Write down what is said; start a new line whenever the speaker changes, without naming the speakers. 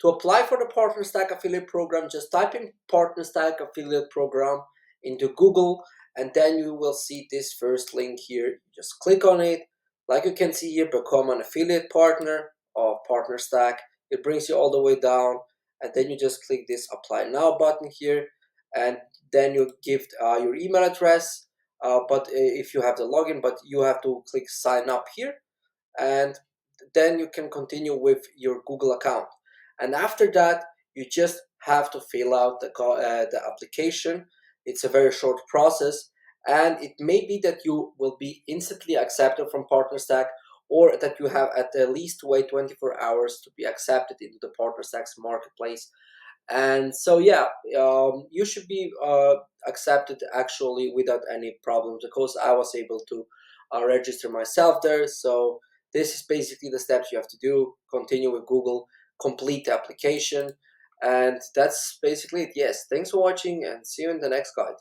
To apply for the Partnerstack affiliate program, just type in Partnerstack affiliate program into Google, and then you will see this first link here. Just click on it. Like you can see here, become an affiliate partner of Partnerstack. It brings you all the way down, and then you just click this apply now button here, and then you give your email address. But if you have the login, but you have to click sign up here, and then you can continue with your Google account. And after that, you just have to fill out the application. It's a very short process, and it may be that you will be instantly accepted from PartnerStack, or that you have at least to wait 24 hours to be accepted into the PartnerStack's marketplace. And so yeah, you should be accepted actually without any problems, because I was able to register myself there. So this is basically the steps you have to do. Continue with Google, complete the application, and that's basically it. Yes, thanks for watching, and see you in the next guide.